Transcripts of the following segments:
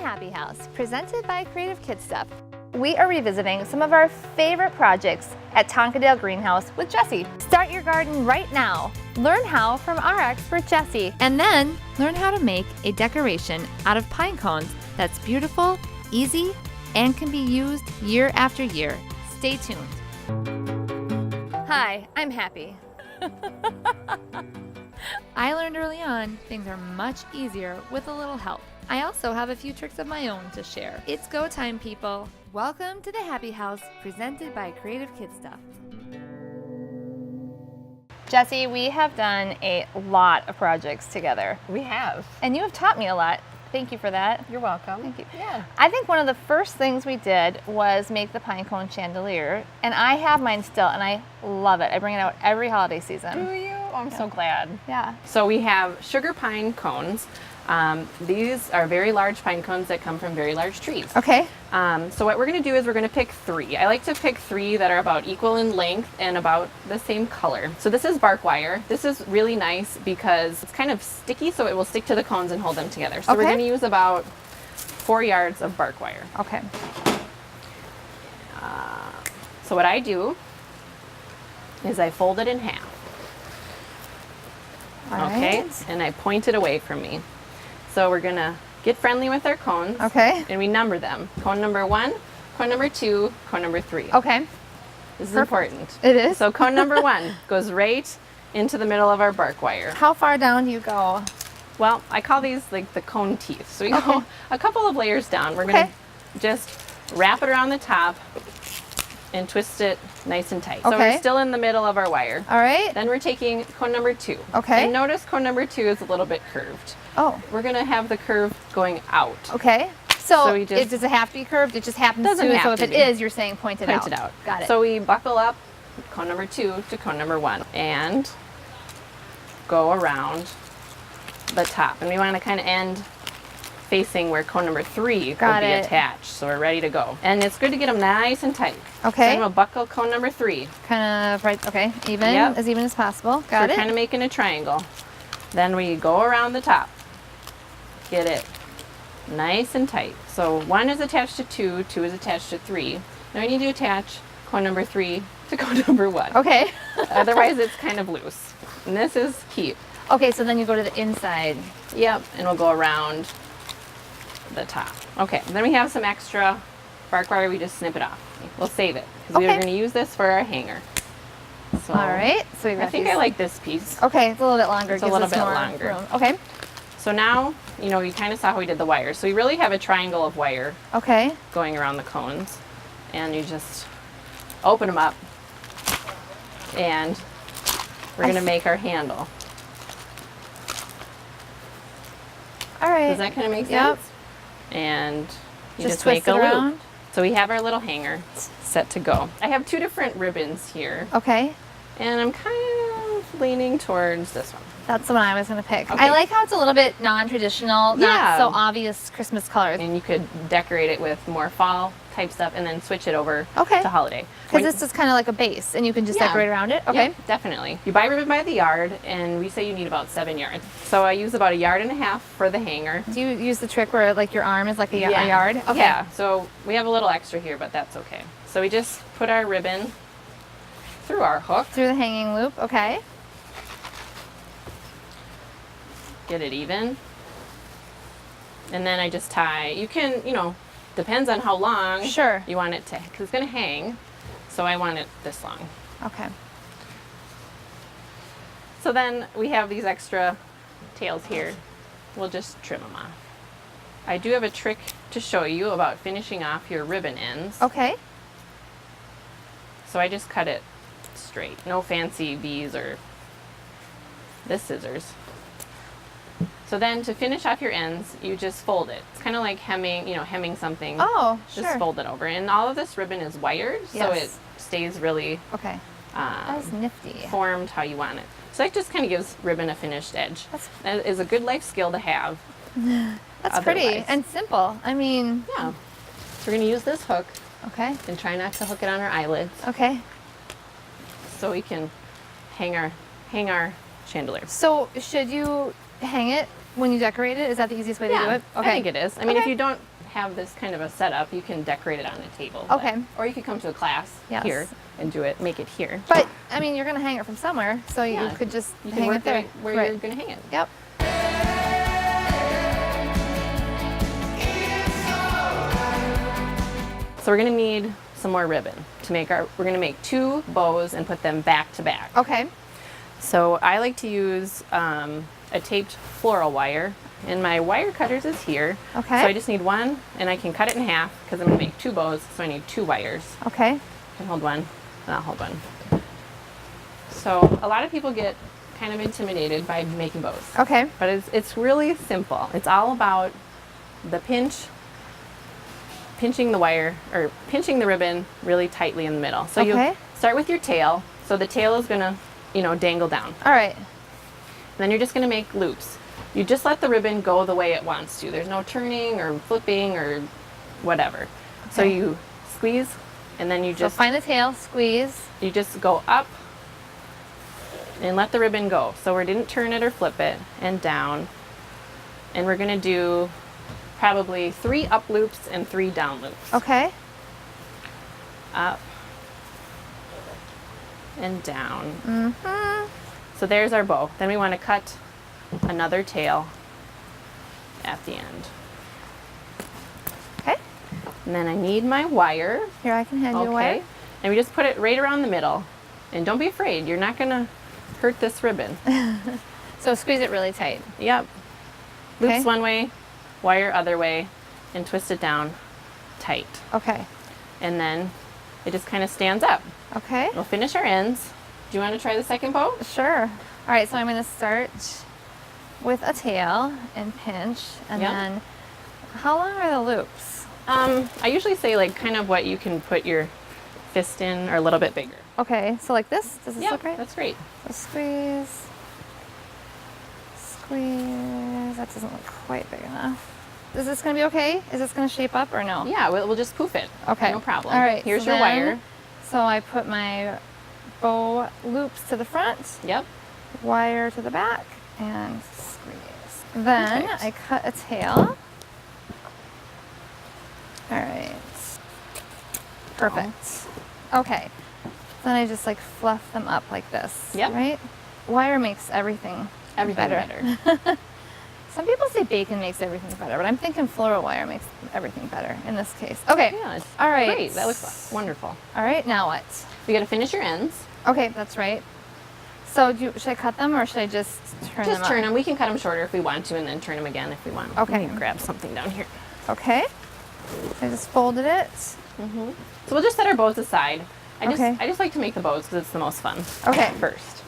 Happy House, presented by Creative Kid Stuff. We are revisiting some of our favorite projects at Tonkadale Greenhouse with Jessie. Start your garden right now. Learn how from our expert Jessie, and then learn how to make a decoration out of pine cones that's beautiful, easy, and can be used year after year. Stay tuned. Hi, I'm Happi. I learned early on things are much easier with a little help. I also have a few tricks of my own to share. It's go time, people. Welcome to the Happy House, presented by Creative Kid Stuff. Jessie, we have done a lot of projects together. We have. And you have taught me a lot. Thank you for that. You're welcome. Thank you. Yeah. I think one of the first things we did was make the Pinecone chandelier, and I have mine still, and I love it. I bring it out every holiday season. Do you? Oh, I'm so glad. Yeah. So we have sugar pine cones. These are very large pine cones that come from very large trees. Okay. So what we're going to do is we're going to pick 3. I like to pick 3 that are about equal in length and about the same color. So this is bark wire. This is really nice because it's kind of sticky, so it will stick to the cones and hold them together. So we're going to use about 4 yards of bark wire. Okay. So what I do is I fold it in half. All Okay, right. and I point it away from me. So we're gonna get friendly with our cones. Okay. And we number them. Cone number 1, cone number 2, cone number 3. Okay. This is important. It is. So cone number 1 goes right into the middle of our bark wire. How far down do you go? Well, I call these like the cone teeth. So we go a couple of layers down. We're gonna just wrap it around the top and twist it nice and tight. So we're still in the middle of our wire. All right. Then we're taking cone number 2. Okay. And notice cone number 2 is a little bit curved. Oh. We're gonna have the curve going out. Okay. So, we just, does it have to be curved? It just happens doesn't to. have So if to it be. is, you're saying point it Point it out. Got it. So we buckle up cone number 2 to cone number 1 and go around the top. And we want to kind of end facing where cone number 3 will be attached. So we're ready to go. And it's good to get them nice and tight. Okay. Then we'll buckle cone number 3. Kind of right. Okay. Even. Yep. As even as possible. So Got we're it. kind of making a triangle. Then we go around the top. Get it nice and tight. So 1 is attached to 2, 2 is attached to 3. Now we need to attach cone number 3 to cone number 1. Okay. Otherwise it's kind of loose. And this is key. Okay. So then you go to the inside. Yep. And we'll go around the top. Okay. Then we have some extra bark wire. We just snip it off. We'll save it because we're going to use this for our hanger. So all right. So I think I like this piece. Okay. It's a little bit longer. It's a little bit longer. Room. Okay. So now, you know, you kind of saw how we did the wires. So we really have a triangle of wire Okay. going around the cones. And you just open them up. And we're going to make our handle. All right. Does that kind of make Yep. sense? And you just twist make a it loop. around. So we have our little hanger set to go. I have 2 different ribbons here. Okay. And I'm kind of leaning towards this one. That's the one I was going to pick. Okay. I like how it's a little bit non-traditional, Yeah. not so obvious Christmas colors. And you could decorate it with more fall type stuff and then switch it over to holiday. Because this is kind of like a base and you can just decorate around it. Okay. Yep, definitely. You buy ribbon by the yard and we say you need about 7 yards. So I use about 1.5 yards for the hanger. Do you use the trick where like your arm is like a yard? Okay. Yeah, so we have a little extra here, but that's okay. So we just put our ribbon through our hook. Through the hanging loop. Okay. Get it even. And then I just tie. You can, you know, depends on how long you want it to, because it's going to hang. So I want it this long. Okay. So then we have these extra tails here. We'll just trim them off. I do have a trick to show you about finishing off your ribbon ends. Okay. So I just cut it straight. No fancy V's or this scissors. So then to finish off your ends, you just fold it. It's kind of like hemming, you know, hemming something. Oh, Just fold it over. And all of this ribbon is wired, so it stays really That's nifty. formed how you want it. So that just kind of gives ribbon a finished edge. That is a good life skill to have. That's pretty and simple. I mean, yeah. So we're going to use this hook. Okay. And try not to hook it on our eyelids. Okay. So we can hang our chandelier. So should you hang it when you decorate it? Is that the easiest way to do it? I think it is. I mean, if you don't have this kind of a setup, you can decorate it on a table. Okay. Or you could come to a class Yes. here and do it, make it here. But I mean, you're gonna hang it from somewhere, so you could just You hang can work it there right where you're gonna hang it. Yep. So we're gonna need some more ribbon to make we're gonna make 2 bows and put them back to back. Okay. So I like to use a taped floral wire, and my wire cutters is here. Okay. So I just need one, and I can cut it in half because I'm gonna make 2 bows, so I need 2 wires. Okay. I can hold one, and I'll hold one. So a lot of people get kind of intimidated by making bows. Okay. But it's really simple. It's all about the pinching the wire, or pinching the ribbon really tightly in the middle. So Okay. you start with your tail. So the tail is gonna, dangle down. All right. Then you're just gonna make loops. You just let the ribbon go the way it wants to. There's no turning or flipping or whatever. So Okay. you squeeze, and then you So just find the tail, squeeze. you just go up and let the ribbon go. So we didn't turn it or flip it, and down. And we're gonna do probably 3 up loops and 3 down loops. Okay. Up and down. Mm-hmm. So there's our bow. Then we want to cut another tail at the end. Okay. And then I need my wire. Here, I can hand you a wire. And we just put it right around the middle. And don't be afraid, you're not gonna hurt this ribbon. So squeeze it really tight. Yep. Loops Okay. one way, wire other way, and twist it down tight. Okay. And then it just kind of stands up. Okay. We'll finish our ends. Do you want to try the second bow? Sure. All right, so I'm going to start with a tail and pinch, and Yep. then how long are the loops? I usually say like kind of what you can put your fist in, or a little bit bigger. Okay, so like this? Does this Yeah, look right? that's great. So squeeze, squeeze. That doesn't look quite big enough. Is this going to be okay? Is this going to shape up or no? Yeah, we'll just poof it. Okay. No problem. All right. Here's so your then- wire. So I put my bow loops to the front, Yep. wire to the back, and squeeze. Then Perfect. I cut a tail. All right. Perfect. Okay. Then I just like fluff them up like this. Yep. Right? Wire makes everything Better. Some people say bacon makes everything better, but I'm thinking floral wire makes everything better in this case. Okay. Yeah, it's All right. great. That looks wonderful. All right. Now what? We got to finish your ends. Okay, that's right. So should I cut them or should I just turn them Just turn up? them. We can cut them shorter if we want to, and then turn them again if we want. Okay. Let me grab something down here. Okay. I just folded it. So we'll just set our bows aside. Okay. I just like to make the bows because it's the most fun. Okay. First.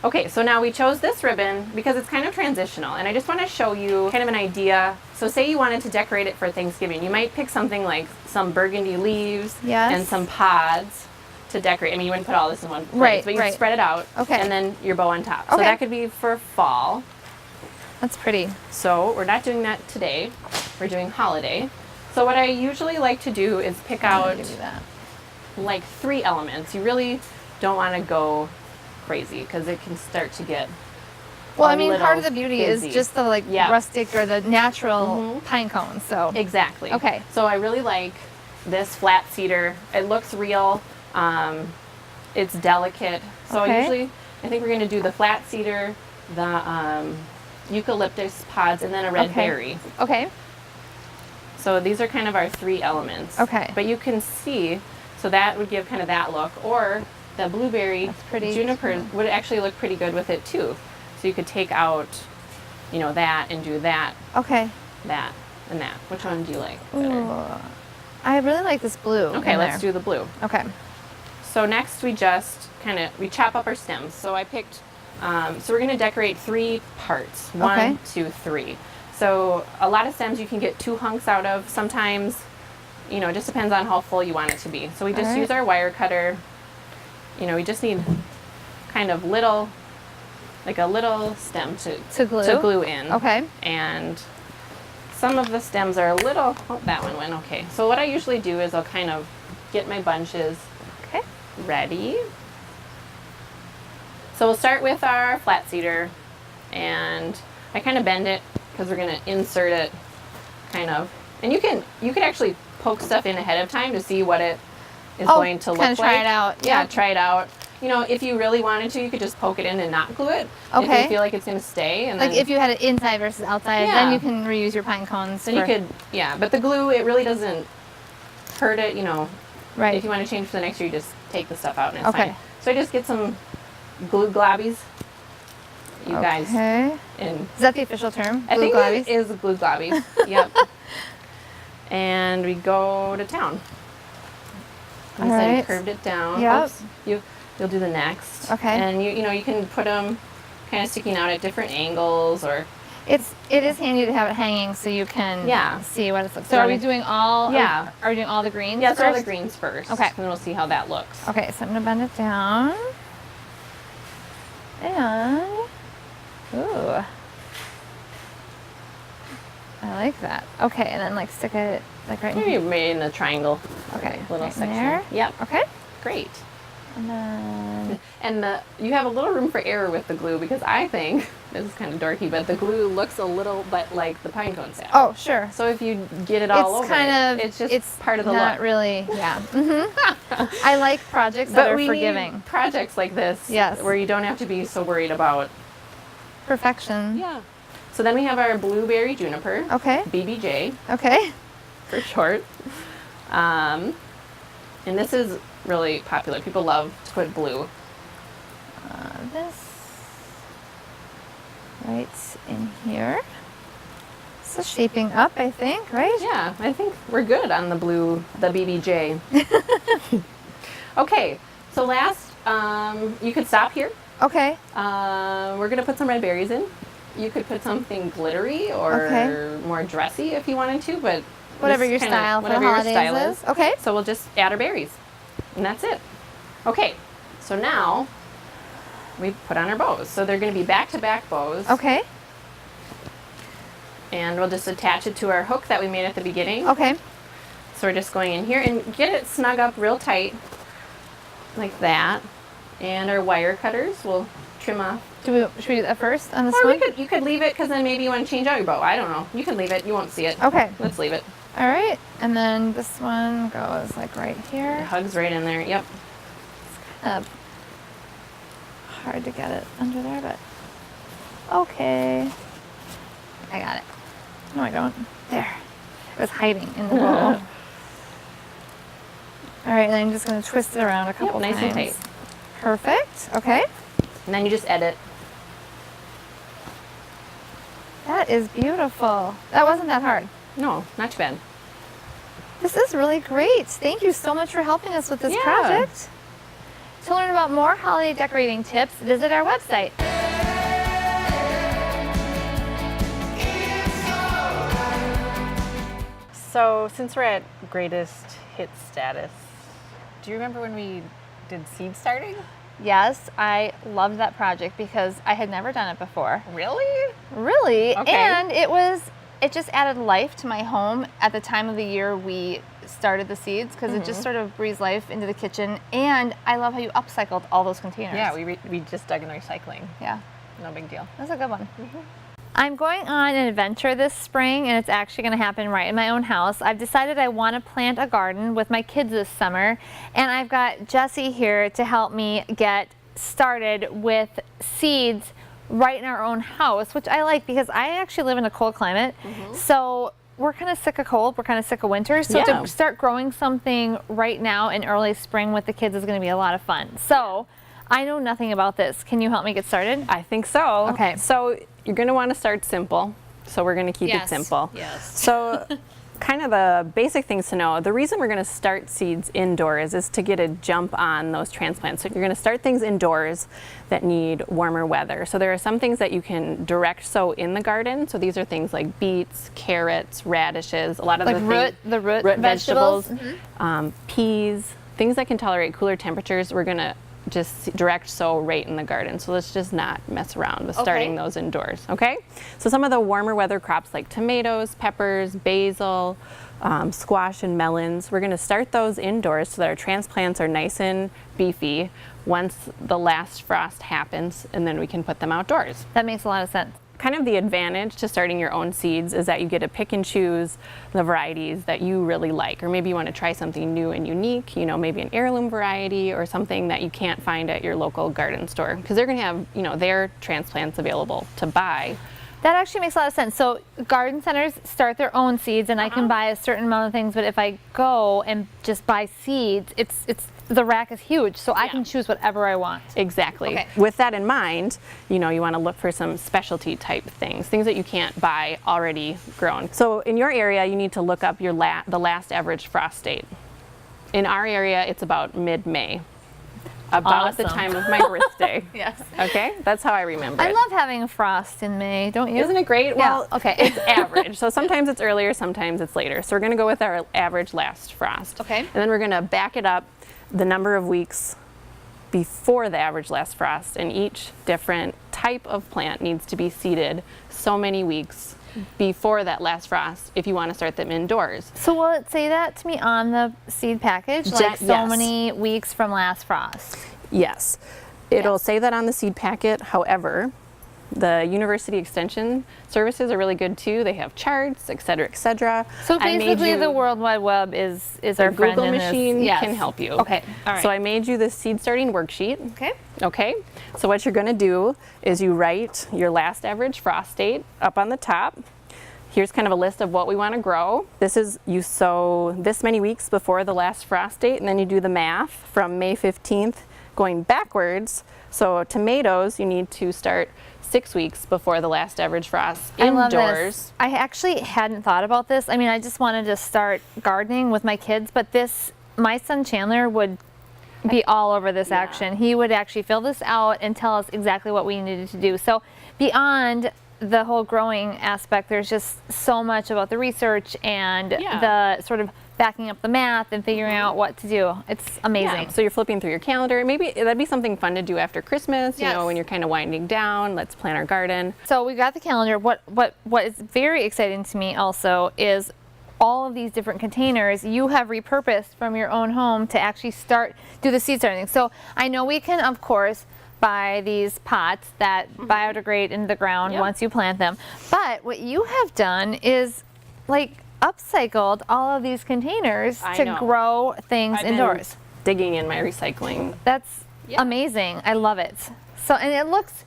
Okay, so now we chose this ribbon because it's kind of transitional, and I just want to show you kind of an idea. So say you wanted to decorate it for Thanksgiving. You might pick something like some burgundy leaves Yes. and some pods to decorate. I mean, you wouldn't put all this in one place, Right, but you right. spread it out, Okay. and then your bow on top. So Okay. that could be for fall. That's pretty. So we're not doing that today. We're doing holiday. So what I usually like to do is pick out Give you that. like 3 elements. You really don't want to go crazy because it can start to get Well, a I mean, part little of the beauty busy. is just the like Yeah. rustic or the natural pine cone. So Exactly. Okay. So I really like this flat cedar. It looks real. It's delicate. So Okay. I think we're going to do the flat cedar, the eucalyptus pods, and then a red Okay. berry. Okay. So these are kind of our 3 elements. Okay. But you can see, so that would give kind of that look. Or the blueberry That's pretty. juniper would actually look pretty good with it too. So you could take out, that and do that, Okay. that, and that. Which one do you like better? Ooh. I really like this blue. Okay, let's do the blue. Okay. So next we just we chop up our stems. So I picked, so we're gonna decorate 3 parts. 1, Okay. 2, 3. So a lot of stems you can get 2 hunks out of. Sometimes, it just depends on how full you want it to be. So we just Alright. use our wire cutter. We just need kind of a little stem To glue? glue in. Okay. And some of the stems are a little, that one went okay. So what I usually do is I'll kind of get my bunches Okay. ready. So we'll start with our flat cedar, and I kind of bend it because we're going to insert it kind of, and you can actually poke stuff in ahead of time to see what it is going to look like. Try it out. Yeah, try it out. You know, if you really wanted to, you could just poke it in and not glue it. Okay. If you feel like it's going to stay. And like then, if you had it inside versus outside, then you can reuse your pine cones. Then you could, but the glue, it really doesn't hurt it, you know. Right. If you want to change for the next year, you just take the stuff out and it's fine. So I just get some glue globbies. You guys. Okay. And is that the official term? I Glue think globbies? it is glue globbies. Yep. And we go to town. All right. You curved it down. Yep. Oops. You'll do the next. Okay. And you can put them kind of sticking out at different angles, or it is handy to have it hanging so you can see what it's like. So are we doing all? Are we doing all the greens? Yeah, first? all the greens first. Okay. And then we'll see how that looks. Okay, so I'm gonna bend it down. And ooh, I like that. Okay, and then like stick it like right. Maybe made in a triangle. Okay, little right section. there. Yep. Okay. Great. And then you have a little room for error with the glue, because I think this is kind of dorky, but the glue looks a little bit like the pinecone sap. oh sure. So if you get it all over, it's just part of the not look. really. Yeah. I like projects that are forgiving. Need projects like this, yes, where you don't have to be so worried about perfection. Yeah. So then we have our blueberry juniper. Okay. BBJ. Okay. For short. And this is really popular. People love to put blue. This right in here. This is shaping up, I think, right? Yeah, I think we're good on the blue, the BBJ. Okay, so last, you could stop here. Okay. We're gonna put some red berries in. You could put something glittery or more dressy if you wanted to, but whatever your style for the holidays is. Okay. So we'll just add our berries, and that's it. Okay, so now we put on our bows. So they're going to be back-to-back bows. Okay. And we'll just attach it to our hook that we made at the beginning. Okay. So we're just going in here and get it snug up real tight, like that. And our wire cutters will trim off. Should we do that first on this one? You could leave it, because then maybe you want to change out your bow. I don't know. You can leave it. You won't see it. Okay. Let's leave it. All right. And then this one goes like right here. It hugs right in there. Yep. It's kind of hard to get it under there, but okay. I got it. No, I don't. There. It was hiding in the bowl. All right, and then I'm just going to twist it around a couple times. Nice and tight. Perfect. Okay. And then you just edit. That is beautiful. That wasn't that hard. No, not too bad. This is really great. Thank you so much for helping us with this project. To learn about more holiday decorating tips, visit our website. So since we're at greatest hit status, do you remember when we did seed starting? Yes, I loved that project because I had never done it before. Really? Really? Okay. And it just added life to my home at the time of the year we started the seeds, because it just sort of breathes life into the kitchen. And I love how you upcycled all those containers. Yeah, we just dug in recycling. Yeah. No big deal. That's a good one. I'm going on an adventure this spring, and it's actually going to happen right in my own house. I've decided I want to plant a garden with my kids this summer, and I've got Jessie here to help me get started with seeds right in our own house, which I like because I actually live in a cold climate. So we're kind of sick of cold, we're kind of sick of winter. So to start growing something right now in early spring with the kids is going to be a lot of fun. So I know nothing about this. Can you help me get started? I think so. Okay. So you're going to want to start simple. So we're going to keep it simple. Yes. So kind of the basic things to know. The reason we're going to start seeds indoors is to get a jump on those transplants. So you're going to start things indoors that need warmer weather. So there are some things that you can direct sow in the garden. So these are things like beets, carrots, radishes, a lot of the root vegetables, peas, things that can tolerate cooler temperatures. We're going to just direct sow right in the garden. So let's just not mess around with starting those indoors, okay? So some of the warmer weather crops like tomatoes, peppers, basil, squash and melons, we're gonna start those indoors so that our transplants are nice and beefy once the last frost happens, and then we can put them outdoors. That makes a lot of sense. kind of the advantage to starting your own seeds is that you get to pick and choose the varieties that you really like, or maybe you want to try something new and unique, you know, maybe an heirloom variety or something that you can't find at your local garden store, because they're going to have, you know, their transplants available to buy. That actually makes a lot of sense. So garden centers start their own seeds, and I can buy a certain amount of things, but if I go and just buy seeds, it's the rack is huge, so I can choose whatever I want. Exactly. Okay. With that in mind, you know, you want to look for some specialty type things that you can't buy already grown. So in your area, you need to look up your the last average frost date. In our area, it's about mid-May. About the time of my birthday. Yes. Okay, that's how I remember it. I love having a frost in May, don't you? Isn't it great? Yeah. Well, Okay. It's average. So sometimes it's earlier, sometimes it's later. So we're going to go with our average last frost. Okay. And then we're going to back it up the number of weeks before the average last frost, and each different type of plant needs to be seeded so many weeks before that last frost if you want to start them indoors. So will it say that to me on the seed package? Like so yes. many weeks from last frost? Yes. It'll say that on the seed packet. However, the University Extension services are really good too. They have charts, et cetera, et cetera. So basically the World Wide Web is our friend Google in this. machine Yes. can help you. Okay. All right. So I made you this seed starting worksheet. Okay. Okay. So what you're going to do is you write your last average frost date up on the top. Here's kind of a list of what we want to grow. This is, you sow this many weeks before the last frost date, and then you do the math from May 15th going backwards. So tomatoes, you need to start 6 weeks before the last average frost I love indoors. this. I actually hadn't thought about this. I mean, I just wanted to start gardening with my kids, but my son Chandler would be all over this action. He would actually fill this out and tell us exactly what we needed to do. So beyond the whole growing aspect, there's just so much about the research and the sort of backing up the math and figuring out what to do. It's amazing. Yeah. So you're flipping through your calendar. Maybe that'd be something fun to do after Christmas, you know, when you're kind of winding down. Let's plan our garden. So we got the calendar. What is very exciting to me also is all of these different containers you have repurposed from your own home to actually do the seed starting. So I know we can, of course, buy these pots that biodegrade into the ground once you plant them. But what you have done is like upcycled all of these containers to grow things indoors. Digging in my recycling. That's amazing. I love it. So, and it looks,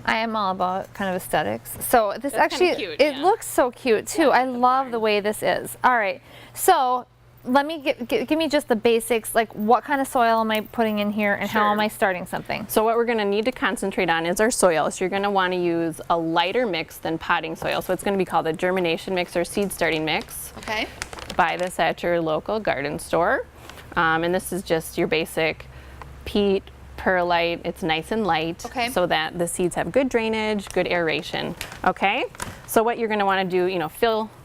I am all about kind of aesthetics. So this actually, cute, it looks so cute too. I love the way this is. All right. So let me give me just the basics, like what kind of soil am I putting in here and how am I starting something? So what we're going to need to concentrate on is our soil. So you're going to want to use a lighter mix than potting soil. So it's going to be called a germination mix or seed starting mix. Okay. Buy this at your local garden store. And this is just your basic peat, perlite. It's nice and light so that the seeds have good drainage, good aeration. Okay. So what you're going to want to do, you know,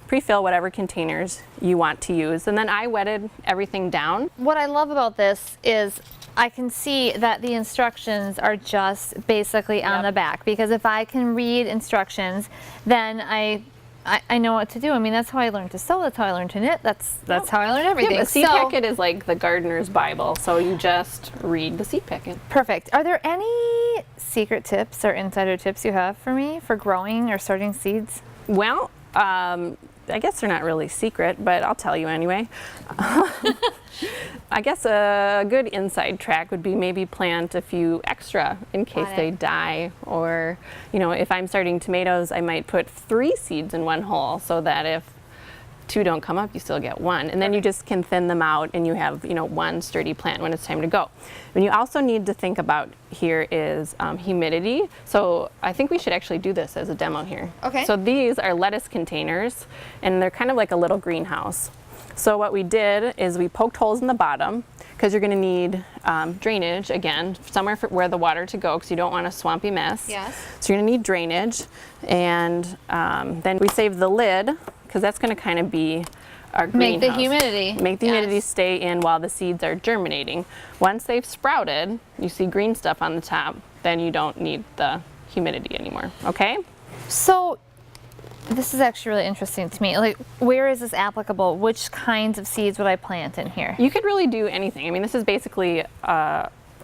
pre-fill whatever containers you want to use. And then I wetted everything down. What I love about this is I can see that the instructions are just basically on the back, because if I can read instructions, then I know what to do. I mean, that's how I learned to sew, that's how I learned to knit, that's how I learned everything. The seed packet is like the gardener's Bible, so you just read the seed packet. Perfect. Are there any secret tips or insider tips you have for me for growing or starting seeds? Well, I guess they're not really secret, but I'll tell you anyway. I guess a good inside track would be maybe plant a few extra in case they die. Or, you know, if I'm starting tomatoes, I might put 3 seeds in one hole so that if 2 don't come up, you still get 1. And then you just can thin them out and you have, you know, 1 sturdy plant when it's time to go. And you also need to think about here is humidity. So I think we should actually do this as a demo here. Okay. So these are lettuce containers and they're kind of like a little greenhouse. So what we did is we poked holes in the bottom because you're going to need drainage, again, somewhere where the water to go because you don't want a swampy mess. Yes. So you're going to need drainage. And then we save the lid because that's going to kind of be our greenhouse. Make the humidity. Make the humidity stay in while the seeds are germinating. Once they've sprouted, you see green stuff on the top, then you don't need the humidity anymore, okay? So this is actually really interesting to me. Like, where is this applicable? Which kinds of seeds would I plant in here? You could really do anything. I mean, this is basically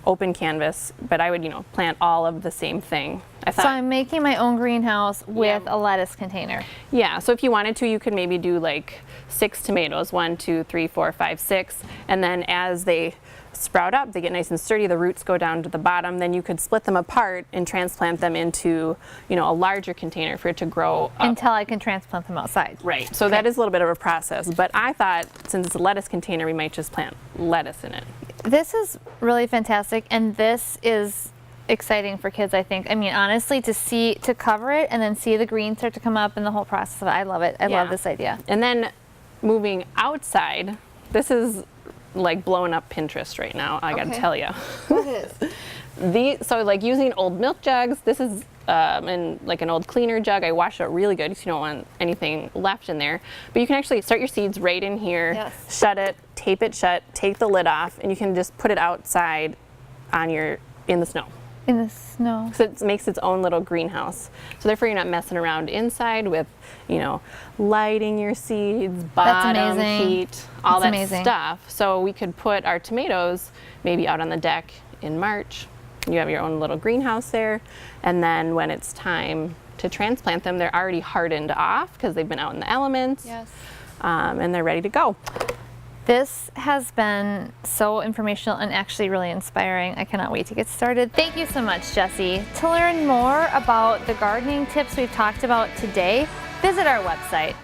open canvas, but I would, you know, plant all of the same thing. I thought, So I'm making my own greenhouse with a lettuce container. yeah, so if you wanted to, you could maybe do like 6 tomatoes, 1, 2, 3, 4, 5, 6, and then as they sprout up, they get nice and sturdy, the roots go down to the bottom, then you could split them apart and transplant them into, you know, a larger container for it to grow up. Until I can transplant them outside. Right, so that is a little bit of a process, but I thought since it's a lettuce container, we might just plant lettuce in it. This is really fantastic, and this is exciting for kids, I think. I mean, honestly, to cover it and then see the green start to come up and the whole process of it, I love it. I love this idea. And then moving outside, this is like blowing up Pinterest right now, I gotta tell you. What is? So like using old milk jugs, this is in like an old cleaner jug. I wash it really good because you don't want anything left in there. But you can actually start your seeds right in here, shut it, tape it shut, take the lid off, and you can just put it outside in the snow. In the snow. So it makes its own little greenhouse. So therefore you're not messing around inside with, you know, lighting your seeds, bottom heat, all that stuff. So we could put our tomatoes maybe out on the deck in March. You have your own little greenhouse there. And then when it's time to transplant them, they're already hardened off because they've been out in the elements. Yes. And they're ready to go. This has been so informational and actually really inspiring. I cannot wait to get started. Thank you so much, Jessie. To learn more about the gardening tips we've talked about today, visit our website.